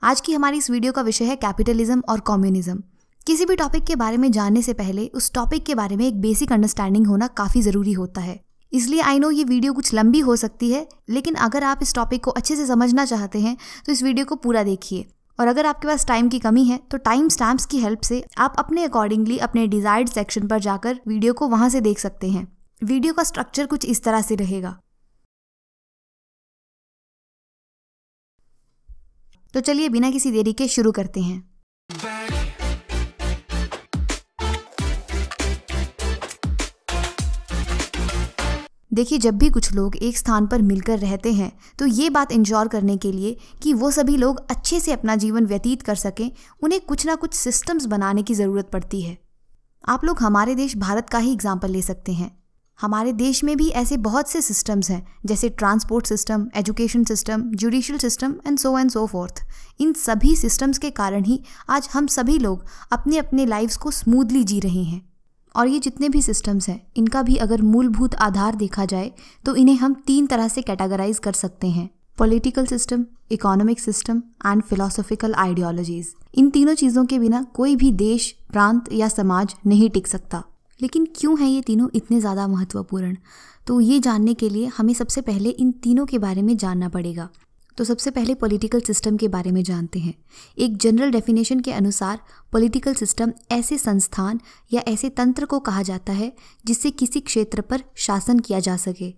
आज की हमारी इस वीडियो का विषय है कैपिटलिज्म और कम्युनिज्म। किसी भी टॉपिक के बारे में जानने से पहले उस टॉपिक के बारे में एक बेसिक अंडरस्टैंडिंग होना काफ़ी ज़रूरी होता है। इसलिए आई नो ये वीडियो कुछ लंबी हो सकती है, लेकिन अगर आप इस टॉपिक को अच्छे से समझना चाहते हैं तो इस वीडियो को पूरा देखिए। और अगर आपके पास टाइम की कमी है तो टाइम स्टैम्प्स की हेल्प से आप अपने अकॉर्डिंगली अपने डिजायर्ड सेक्शन पर जाकर वीडियो को वहाँ से देख सकते हैं। वीडियो का स्ट्रक्चर कुछ इस तरह से रहेगा। तो चलिए बिना किसी देरी के शुरू करते हैं। देखिए, जब भी कुछ लोग एक स्थान पर मिलकर रहते हैं तो ये बात इंश्योर करने के लिए कि वो सभी लोग अच्छे से अपना जीवन व्यतीत कर सकें, उन्हें कुछ ना कुछ सिस्टम्स बनाने की ज़रूरत पड़ती है। आप लोग हमारे देश भारत का ही एग्जाम्पल ले सकते हैं। हमारे देश में भी ऐसे बहुत से सिस्टम्स हैं, जैसे transport system, education system, judicial system and so forth. इन सभी सिस्टम्स के कारण ही आज हम सभी लोग अपने अपने लाइफ्स को स्मूथली जी रहे हैं। और ये जितने भी सिस्टम्स हैं, इनका भी अगर मूलभूत आधार देखा जाए तो इन्हें हम 3 तरह से कैटेगराइज कर सकते हैं: political system, economic system and philosophical ideologies. इन तीनों चीज़ों के बिना कोई भी देश, प्रांत या समाज नहीं टिक सकता। लेकिन क्यों है ये तीनों इतने ज़्यादा महत्वपूर्ण? तो ये जानने के लिए हमें सबसे पहले इन तीनों के बारे में जानना पड़ेगा। तो सबसे पहले पॉलिटिकल सिस्टम के बारे में जानते हैं। एक जनरल डेफिनेशन के अनुसार पॉलिटिकल सिस्टम ऐसे संस्थान या ऐसे तंत्र को कहा जाता है जिससे किसी क्षेत्र पर शासन किया जा सके।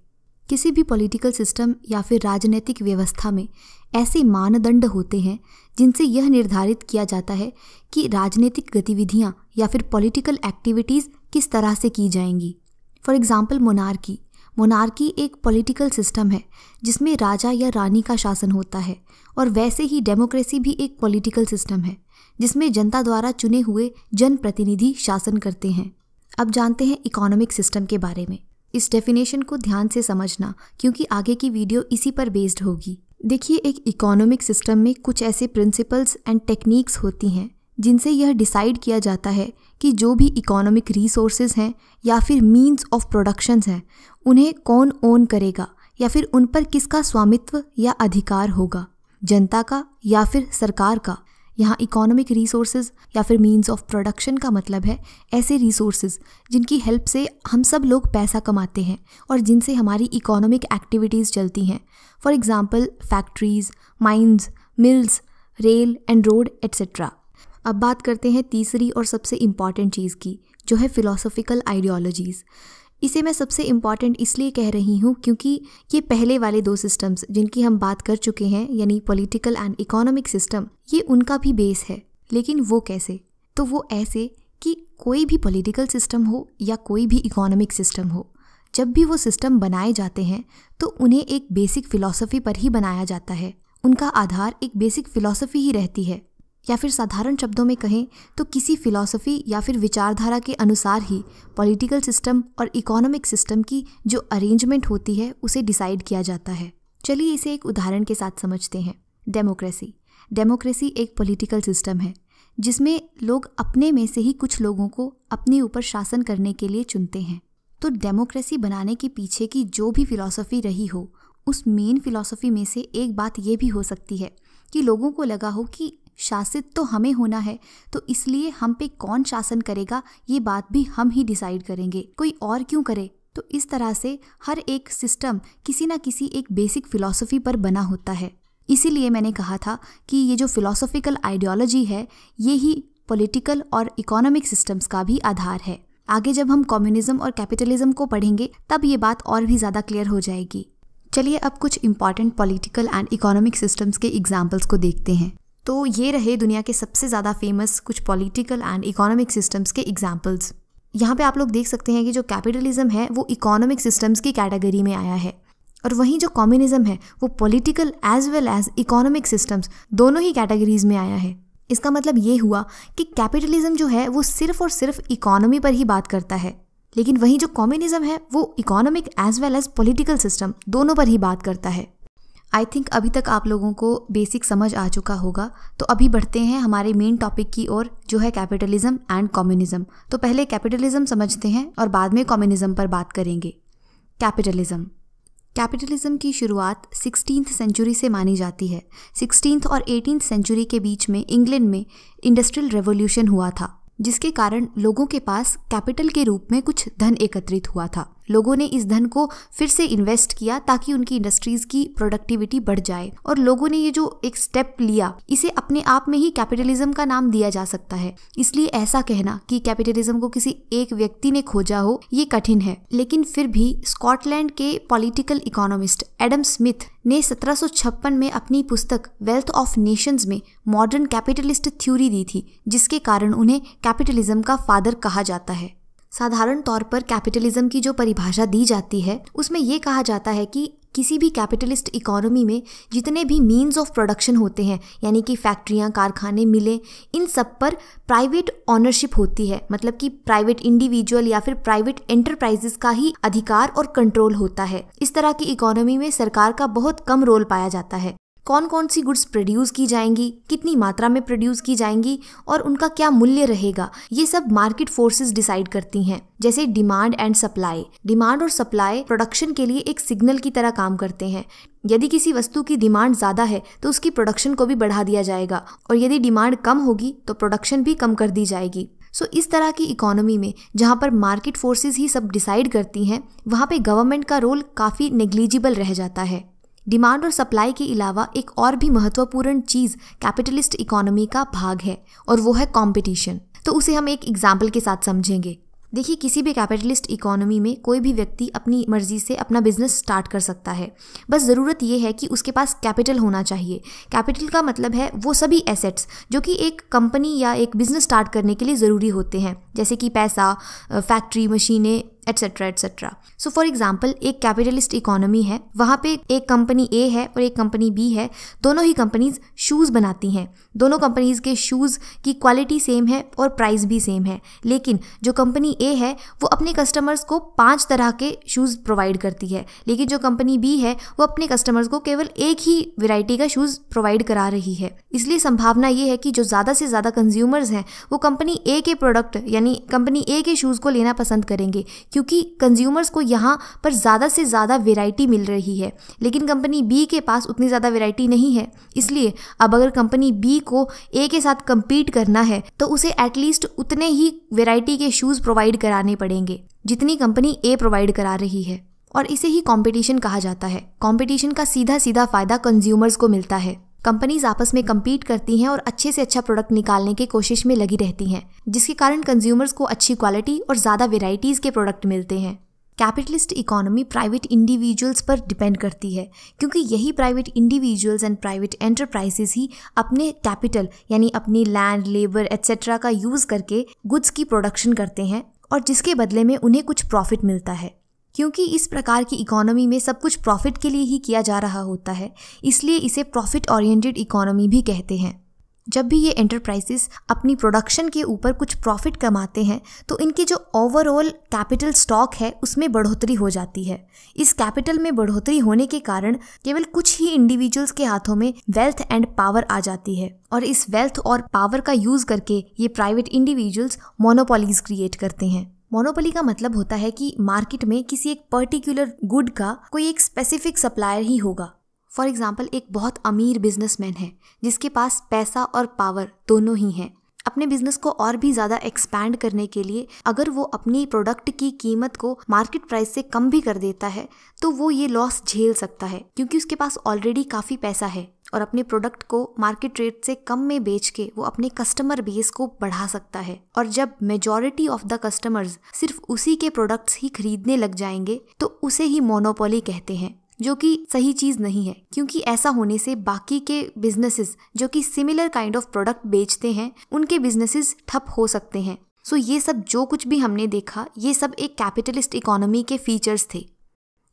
किसी भी पॉलिटिकल सिस्टम या फिर राजनीतिक व्यवस्था में ऐसे मानदंड होते हैं जिनसे यह निर्धारित किया जाता है कि राजनीतिक गतिविधियां या फिर पॉलिटिकल एक्टिविटीज़ किस तरह से की जाएंगी। फॉर एग्जाम्पल मोनार्की एक पॉलिटिकल सिस्टम है जिसमें राजा या रानी का शासन होता है, और वैसे ही डेमोक्रेसी भी एक पॉलिटिकल सिस्टम है जिसमें जनता द्वारा चुने हुए जनप्रतिनिधि शासन करते हैं। अब जानते हैं इकोनॉमिक सिस्टम के बारे में। इस डेफिनेशन को ध्यान से समझना, क्योंकि आगे की वीडियो इसी पर बेस्ड होगी। देखिए, एक इकोनॉमिक सिस्टम में कुछ ऐसे प्रिंसिपल्स एंड टेक्निक्स होती हैं जिनसे यह डिसाइड किया जाता है कि जो भी इकोनॉमिक रिसोर्सेज हैं या फिर मीन्स ऑफ प्रोडक्शंस हैं, उन्हें कौन ओन करेगा या फिर उन पर किसका स्वामित्व या अधिकार होगा, जनता का या फिर सरकार का। यहाँ इकोनॉमिक रिसोर्सेज या फिर मीन्स ऑफ प्रोडक्शन का मतलब है ऐसे रिसोर्सेज जिनकी हेल्प से हम सब लोग पैसा कमाते हैं और जिनसे हमारी इकोनॉमिक एक्टिविटीज़ चलती हैं। For example factories, mines, mills, rail and road etcetera. अब बात करते हैं तीसरी और सबसे इम्पॉर्टेंट चीज़ की, जो है फिलोसॉफिकल आइडियोलॉजीज़। इसे मैं सबसे इम्पॉर्टेंट इसलिए कह रही हूँ क्योंकि ये पहले वाले 2 सिस्टम्स जिनकी हम बात कर चुके हैं, यानी पॉलिटिकल एंड इकोनॉमिक सिस्टम, ये उनका भी बेस है। लेकिन वो कैसे? तो वो ऐसे कि कोई भी पॉलिटिकल सिस्टम हो या कोई भी इकोनॉमिक सिस्टम हो, जब भी वो सिस्टम बनाए जाते हैं तो उन्हें एक बेसिक फ़िलॉसफी पर ही बनाया जाता है। उनका आधार एक बेसिक फ़िलॉसफी ही रहती है, या फिर साधारण शब्दों में कहें तो किसी फिलॉसफी या फिर विचारधारा के अनुसार ही पॉलिटिकल सिस्टम और इकोनॉमिक सिस्टम की जो अरेंजमेंट होती है उसे डिसाइड किया जाता है। चलिए इसे एक उदाहरण के साथ समझते हैं। डेमोक्रेसी एक पॉलिटिकल सिस्टम है जिसमें लोग अपने में से ही कुछ लोगों को अपने ऊपर शासन करने के लिए चुनते हैं। तो डेमोक्रेसी बनाने के पीछे की जो भी फिलॉसफी रही हो, उस मेन फिलॉसफी में से एक बात ये भी हो सकती है कि लोगों को लगा हो कि शासित तो हमें होना है, तो इसलिए हम पे कौन शासन करेगा ये बात भी हम ही डिसाइड करेंगे, कोई और क्यों करे। तो इस तरह से हर एक सिस्टम किसी ना किसी एक बेसिक फिलॉसफी पर बना होता है। इसीलिए मैंने कहा था कि ये जो फिलॉसफिकल आइडियोलॉजी है, ये ही पॉलिटिकल और इकोनॉमिक सिस्टम्स का भी आधार है। आगे जब हम कम्युनिज्म और कैपिटलिज्म को पढ़ेंगे तब ये बात और भी ज़्यादा क्लियर हो जाएगी। चलिए अब कुछ important political and economic systems के एग्जाम्पल्स को देखते हैं। तो ये रहे दुनिया के सबसे ज़्यादा फेमस कुछ पॉलिटिकल एंड इकोनॉमिक सिस्टम्स के एग्जाम्पल्स। यहाँ पे आप लोग देख सकते हैं कि जो कैपिटलिज्म है वो इकोनॉमिक सिस्टम्स की कैटेगरी में आया है, और वहीं जो कम्युनिज्म है वो political as well as economic systems दोनों ही कैटेगरीज में आया है। इसका मतलब ये हुआ कि कैपिटलिज्म जो है वो सिर्फ और सिर्फ इकोनॉमी पर ही बात करता है, लेकिन वहीं जो कम्युनिज्म है वो economic as well as political system दोनों पर ही बात करता है। आई थिंक अभी तक आप लोगों को बेसिक समझ आ चुका होगा। तो अभी बढ़ते हैं हमारे मेन टॉपिक की ओर, जो है कैपिटलिज्म एंड कम्युनिज्म। तो पहले कैपिटलिज्म समझते हैं और बाद में कम्युनिज्म पर बात करेंगे। कैपिटलिज्म कैपिटलिज्म की शुरुआत 16th सेंचुरी से मानी जाती है। 16th और 18th सेंचुरी के बीच में इंग्लैंड में इंडस्ट्रियल रेवोल्यूशन हुआ था, जिसके कारण लोगों के पास कैपिटल के रूप में कुछ धन एकत्रित हुआ था। लोगों ने इस धन को फिर से इन्वेस्ट किया ताकि उनकी इंडस्ट्रीज की प्रोडक्टिविटी बढ़ जाए, और लोगों ने ये जो एक स्टेप लिया, इसे अपने आप में ही कैपिटलिज्म का नाम दिया जा सकता है। इसलिए ऐसा कहना कि कैपिटलिज्म को किसी एक व्यक्ति ने खोजा हो, ये कठिन है। लेकिन फिर भी स्कॉटलैंड के पॉलिटिकल इकोनॉमिस्ट एडम स्मिथ ने 1756 में अपनी पुस्तक वेल्थ ऑफ नेशंस में मॉडर्न कैपिटलिस्ट थ्योरी दी थी, जिसके कारण उन्हें कैपिटलिज्म का फादर कहा जाता है। साधारण तौर पर कैपिटलिज्म की जो परिभाषा दी जाती है, उसमें ये कहा जाता है कि किसी भी कैपिटलिस्ट इकोनॉमी में जितने भी मीन्स ऑफ प्रोडक्शन होते हैं, यानी कि फैक्ट्रियां, कारखाने, मिलें, इन सब पर प्राइवेट ऑनरशिप होती है। मतलब कि प्राइवेट इंडिविजुअल या फिर प्राइवेट एंटरप्राइजेस का ही अधिकार और कंट्रोल होता है। इस तरह की इकोनॉमी में सरकार का बहुत कम रोल पाया जाता है। कौन कौन सी गुड्स प्रोड्यूस की जाएंगी, कितनी मात्रा में प्रोड्यूस की जाएंगी और उनका क्या मूल्य रहेगा, ये सब मार्केट फोर्सेस डिसाइड करती हैं। जैसे डिमांड एंड सप्लाई। डिमांड और सप्लाई प्रोडक्शन के लिए एक सिग्नल की तरह काम करते हैं। यदि किसी वस्तु की डिमांड ज़्यादा है तो उसकी प्रोडक्शन को भी बढ़ा दिया जाएगा, और यदि डिमांड कम होगी तो प्रोडक्शन भी कम कर दी जाएगी। इस तरह की इकोनॉमी में जहाँ पर मार्केट फोर्सेस ही सब डिसाइड करती हैं, वहाँ पे गवर्नमेंट का रोल काफ़ी नेग्लिजिबल रह जाता है। डिमांड और सप्लाई के अलावा एक और भी महत्वपूर्ण चीज़ कैपिटलिस्ट इकोनॉमी का भाग है, और वो है कंपटीशन। तो उसे हम एक एग्जाम्पल के साथ समझेंगे। देखिए, किसी भी कैपिटलिस्ट इकोनॉमी में कोई भी व्यक्ति अपनी मर्जी से अपना बिजनेस स्टार्ट कर सकता है। बस ज़रूरत ये है कि उसके पास कैपिटल होना चाहिए। कैपिटल का मतलब है वो सभी एसेट्स जो कि एक कंपनी या एक बिजनेस स्टार्ट करने के लिए ज़रूरी होते हैं, जैसे कि पैसा, फैक्ट्री, मशीनें, etcetera etcetera. So for example, एक कैपिटलिस्ट इकोनॉमी है, वहाँ पे एक कंपनी ए है और एक कंपनी बी है। दोनों ही कंपनीज शूज़ बनाती हैं। दोनों कंपनीज के शूज़ की क्वालिटी सेम है और प्राइस भी सेम है। लेकिन जो कंपनी ए है वो अपने कस्टमर्स को 5 तरह के शूज़ प्रोवाइड करती है, लेकिन जो कंपनी बी है वो अपने कस्टमर्स को केवल एक ही वैरायटी का शूज़ प्रोवाइड करा रही है। इसलिए संभावना ये है कि जो ज़्यादा से ज़्यादा कंज्यूमर्स हैं वो कंपनी ए के प्रोडक्ट यानी कंपनी ए के शूज़ को लेना पसंद करेंगे, क्योंकि कंज्यूमर्स को यहाँ पर ज़्यादा से ज़्यादा वैरायटी मिल रही है। लेकिन कंपनी बी के पास उतनी ज़्यादा वैरायटी नहीं है। इसलिए अब अगर कंपनी बी को ए के साथ compete करना है तो उसे एटलीस्ट उतने ही वैरायटी के शूज़ प्रोवाइड कराने पड़ेंगे जितनी कंपनी ए प्रोवाइड करा रही है, और इसे ही कंपटीशन कहा जाता है। कंपटीशन का सीधा सीधा फ़ायदा कंज्यूमर्स को मिलता है। कंपनीज आपस में compete करती हैं और अच्छे से अच्छा प्रोडक्ट निकालने की कोशिश में लगी रहती हैं, जिसके कारण कंज्यूमर्स को अच्छी क्वालिटी और ज़्यादा वेराइटीज़ के प्रोडक्ट मिलते हैं। कैपिटलिस्ट इकोनॉमी प्राइवेट इंडिविजुअल्स पर डिपेंड करती है, क्योंकि यही private individuals and private enterprises ही अपने कैपिटल यानी अपनी लैंड, लेबर एट्सेट्रा का यूज़ करके गुड्स की प्रोडक्शन करते हैं, और जिसके बदले में उन्हें कुछ प्रॉफिट मिलता है। क्योंकि इस प्रकार की इकोनॉमी में सब कुछ प्रॉफिट के लिए ही किया जा रहा होता है, इसलिए इसे प्रॉफिट ओरिएंटेड इकोनॉमी भी कहते हैं। जब भी ये एंटरप्राइजेस अपनी प्रोडक्शन के ऊपर कुछ प्रॉफिट कमाते हैं तो इनकी जो ओवरऑल कैपिटल स्टॉक है उसमें बढ़ोतरी हो जाती है। इस कैपिटल में बढ़ोतरी होने के कारण केवल कुछ ही इंडिविजुअल्स के हाथों में वेल्थ एंड पावर आ जाती है, और इस वेल्थ और पावर का यूज़ करके ये प्राइवेट इंडिविजुअल्स मोनोपोलीज क्रिएट करते हैं। मोनोपोली का मतलब होता है कि मार्केट में किसी एक पर्टिकुलर गुड का कोई एक स्पेसिफिक सप्लायर ही होगा। फॉर एग्जाम्पल, एक बहुत अमीर बिजनेसमैन है जिसके पास पैसा और पावर दोनों ही हैं। अपने बिजनेस को और भी ज़्यादा एक्सपैंड करने के लिए अगर वो अपनी प्रोडक्ट की कीमत को मार्केट प्राइस से कम भी कर देता है तो वो ये लॉस झेल सकता है, क्योंकि उसके पास ऑलरेडी काफ़ी पैसा है और अपने प्रोडक्ट को मार्केट रेट से कम में बेच के वो अपने कस्टमर बेस को बढ़ा सकता है। और जब मेजॉरिटी ऑफ द कस्टमर्स सिर्फ उसी के प्रोडक्ट्स ही खरीदने लग जाएंगे तो उसे ही मोनोपोली कहते हैं, जो कि सही चीज़ नहीं है, क्योंकि ऐसा होने से बाकी के बिजनेसेस जो कि सिमिलर काइंड ऑफ प्रोडक्ट बेचते हैं उनके बिजनेसेस ठप हो सकते हैं। सो ये सब जो कुछ भी हमने देखा ये सब एक कैपिटलिस्ट इकोनॉमी के फीचर्स थे।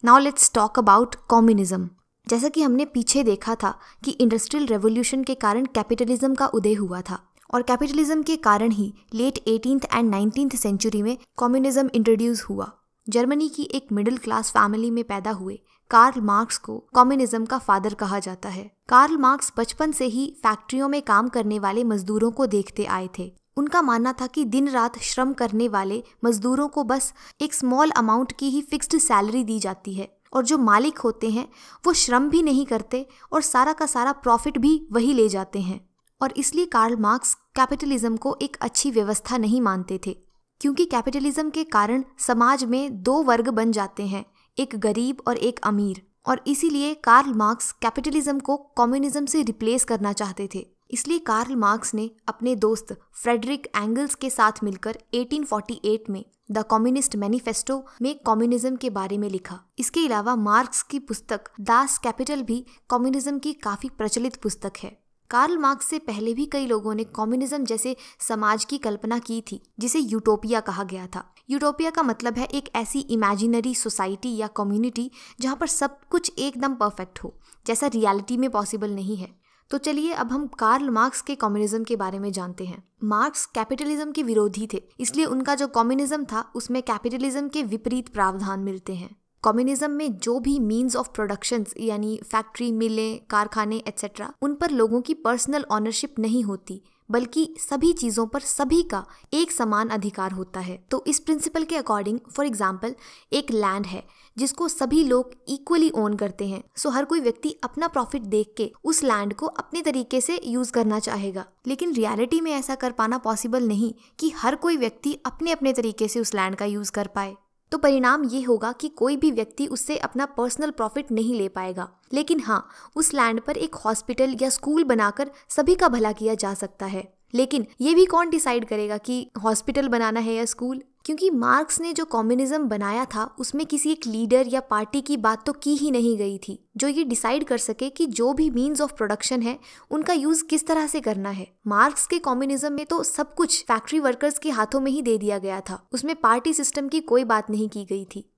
Now let's talk about communism. जैसा कि हमने पीछे देखा था कि इंडस्ट्रियल रेवोल्यूशन के कारण कैपिटलिज्म का उदय हुआ था, और कैपिटलिज्म के कारण ही late 18th and 19th century में कम्युनिज्म इंट्रोड्यूस हुआ। जर्मनी की एक मिडिल क्लास फैमिली में पैदा हुए कार्ल मार्क्स को कम्युनिज्म का फादर कहा जाता है। कार्ल मार्क्स बचपन से ही फैक्ट्रियों में काम करने वाले मजदूरों को देखते आए थे। उनका मानना था कि दिन रात श्रम करने वाले मजदूरों को बस एक स्मॉल अमाउंट की ही फिक्स्ड सैलरी दी जाती है, और जो मालिक होते हैं वो श्रम भी नहीं करते और सारा का सारा प्रॉफिट भी वही ले जाते हैं। और इसलिए कार्ल मार्क्स कैपिटलिज्म को एक अच्छी व्यवस्था नहीं मानते थे, क्योंकि कैपिटलिज्म के कारण समाज में दो वर्ग बन जाते हैं, एक गरीब और एक अमीर। और इसीलिए कार्ल मार्क्स कैपिटलिज्म को कम्युनिज्म से रिप्लेस करना चाहते थे। इसलिए कार्ल मार्क्स ने अपने दोस्त फ्रेडरिक एंगल्स के साथ मिलकर 1848 में द कम्युनिस्ट मैनिफेस्टो में कम्युनिज्म के बारे में लिखा। इसके अलावा मार्क्स की पुस्तक दास कैपिटल भी कम्युनिज्म की काफ़ी प्रचलित पुस्तक है। कार्ल मार्क्स से पहले भी कई लोगों ने कम्युनिज्म जैसे समाज की कल्पना की थी, जिसे यूटोपिया कहा गया था। यूटोपिया का मतलब है एक ऐसी इमेजिनरी सोसाइटी या कम्युनिटी जहाँ पर सब कुछ एकदम परफेक्ट हो, जैसा रियलिटी में पॉसिबल नहीं है। तो चलिए अब हम कार्ल मार्क्स के कम्युनिज्म के बारे में जानते हैं। मार्क्स कैपिटलिज्म के विरोधी थे, इसलिए उनका जो कम्युनिज्म था उसमें कैपिटलिज्म के विपरीत प्रावधान मिलते हैं। कम्युनिज्म में जो भी मीन्स ऑफ प्रोडक्शन यानी फैक्ट्री, मिलें, कारखाने एट्सेट्रा, उन पर लोगों की पर्सनल ऑनरशिप नहीं होती, बल्कि सभी चीज़ों पर सभी का एक समान अधिकार होता है। तो इस प्रिंसिपल के अकॉर्डिंग फॉर एग्जांपल एक लैंड है जिसको सभी लोग इक्वली ओन करते हैं, सो हर कोई व्यक्ति अपना प्रॉफिट देख के उस लैंड को अपने तरीके से यूज़ करना चाहेगा। लेकिन रियलिटी में ऐसा कर पाना पॉसिबल नहीं कि हर कोई व्यक्ति अपने अपने तरीके से उस लैंड का यूज़ कर पाए। तो परिणाम ये होगा कि कोई भी व्यक्ति उससे अपना पर्सनल प्रॉफिट नहीं ले पाएगा। लेकिन हाँ, उस लैंड पर एक हॉस्पिटल या स्कूल बनाकर सभी का भला किया जा सकता है। लेकिन ये भी कौन डिसाइड करेगा कि हॉस्पिटल बनाना है या स्कूल? क्योंकि मार्क्स ने जो कम्युनिज्म बनाया था उसमें किसी एक लीडर या पार्टी की बात तो की ही नहीं गई थी जो ये डिसाइड कर सके कि जो भी मीन्स ऑफ प्रोडक्शन है उनका यूज किस तरह से करना है। मार्क्स के कम्युनिज्म में तो सब कुछ फैक्ट्री वर्कर्स के हाथों में ही दे दिया गया था, उसमें पार्टी सिस्टम की कोई बात नहीं की गई थी।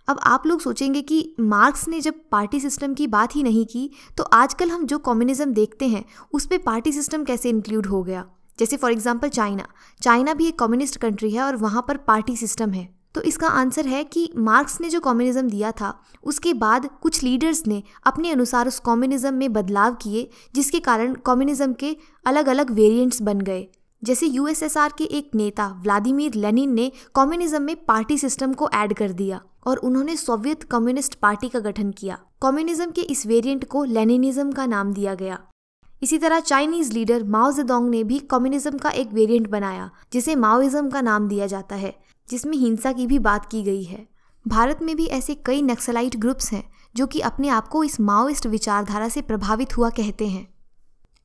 अब आप लोग सोचेंगे कि मार्क्स ने जब पार्टी सिस्टम की बात ही नहीं की तो आजकल हम जो कम्युनिज्म देखते हैं उस पर पार्टी सिस्टम कैसे इंक्लूड हो गया। जैसे फॉर एग्जांपल चाइना भी एक कम्युनिस्ट कंट्री है और वहाँ पर पार्टी सिस्टम है। तो इसका आंसर है कि मार्क्स ने जो कम्युनिज्म दिया था उसके बाद कुछ लीडर्स ने अपने अनुसार उस कम्युनिज्म में बदलाव किए, जिसके कारण कम्युनिज्म के अलग अलग वेरिएंट्स बन गए। जैसे यूएसएसआर के एक नेता व्लादिमीर लेनिन ने कम्युनिज्म में पार्टी सिस्टम को ऐड कर दिया और उन्होंने सोवियत कम्युनिस्ट पार्टी का गठन किया। कम्युनिज्म के इस वेरिएंट को लेनिनिज्म का नाम दिया गया। इसी तरह चाइनीज लीडर माओ जेडोंग ने भी कम्युनिज्म का एक वेरिएंट बनाया जिसे माओइज्म का नाम दिया जाता है, जिसमें हिंसा की भी बात की गई है। भारत में भी ऐसे कई नक्सलाइट ग्रुप्स हैं जो कि अपने आप को इस माओइस्ट विचारधारा से प्रभावित हुआ कहते हैं।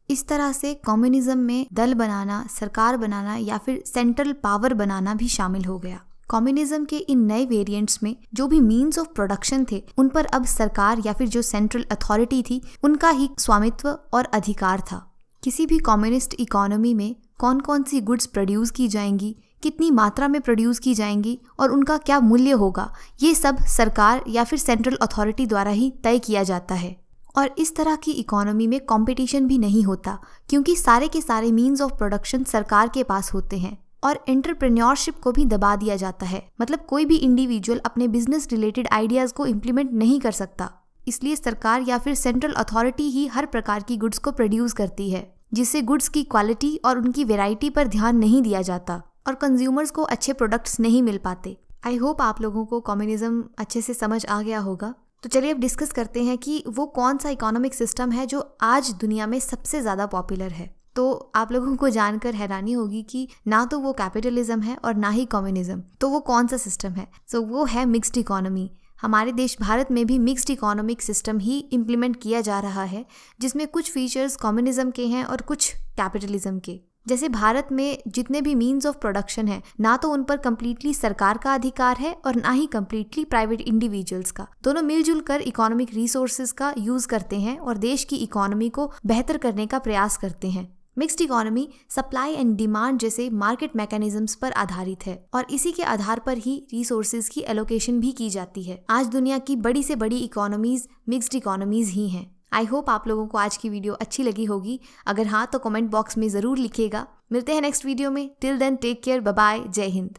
इस तरह से कम्युनिज्म में दल बनाना, सरकार बनाना या फिर सेंट्रल पावर बनाना भी शामिल हो गया। कम्युनिज्म के इन नए वेरिएंट्स में जो भी मीन्स ऑफ प्रोडक्शन थे उन पर अब सरकार या फिर जो सेंट्रल अथॉरिटी थी उनका ही स्वामित्व और अधिकार था। किसी भी कम्युनिस्ट इकोनॉमी में कौन कौन सी गुड्स प्रोड्यूस की जाएंगी, कितनी मात्रा में प्रोड्यूस की जाएंगी और उनका क्या मूल्य होगा, ये सब सरकार या फिर सेंट्रल अथॉरिटी द्वारा ही तय किया जाता है। और इस तरह की इकोनॉमी में कंपटीशन भी नहीं होता, क्योंकि सारे के सारे मीन्स ऑफ प्रोडक्शन सरकार के पास होते हैं। और एंटरप्रेन्योरशिप को भी दबा दिया जाता है, मतलब कोई भी इंडिविजुअल अपने बिजनेस रिलेटेड आइडियाज को इम्प्लीमेंट नहीं कर सकता। इसलिए सरकार या फिर सेंट्रल अथॉरिटी ही हर प्रकार की गुड्स को प्रोड्यूस करती है, जिससे गुड्स की क्वालिटी और उनकी वेराइटी पर ध्यान नहीं दिया जाता और कंज्यूमर्स को अच्छे प्रोडक्ट्स नहीं मिल पाते। आई होप आप लोगों को कम्युनिज्म अच्छे से समझ आ गया होगा। तो चलिए अब डिस्कस करते हैं कि वो कौन सा इकोनॉमिक सिस्टम है जो आज दुनिया में सबसे ज़्यादा पॉपुलर है। तो आप लोगों को जानकर हैरानी होगी कि ना तो वो कैपिटलिज्म है और ना ही कम्युनिज्म। तो वो कौन सा सिस्टम है? सो वो है मिक्स्ड इकोनॉमी। हमारे देश भारत में भी मिक्स्ड इकोनॉमिक सिस्टम ही इम्प्लीमेंट किया जा रहा है, जिसमें कुछ फीचर्स कम्युनिज्म के हैं और कुछ कैपिटलिज्म के। जैसे भारत में जितने भी मीन्स ऑफ प्रोडक्शन है, ना तो उन पर कम्प्लीटली सरकार का अधिकार है और ना ही कम्प्लीटली प्राइवेट इंडिविजुअल्स का। दोनों मिलजुल कर इकोनॉमिक रिसोर्सेज का यूज करते हैं और देश की इकोनॉमी को बेहतर करने का प्रयास करते हैं। Mixed economy supply and demand जैसे मार्केट मैकेनिज्म्स पर आधारित है और इसी के आधार पर ही रिसोर्सेज की एलोकेशन भी की जाती है। आज दुनिया की बड़ी से बड़ी इकोनॉमीज मिक्स्ड इकोनॉमीज ही हैं। आई होप आप लोगों को आज की वीडियो अच्छी लगी होगी। अगर हाँ तो कमेंट बॉक्स में ज़रूर लिखिएगा। मिलते हैं नेक्स्ट वीडियो में। Till then take care, bye bye, जय हिंद।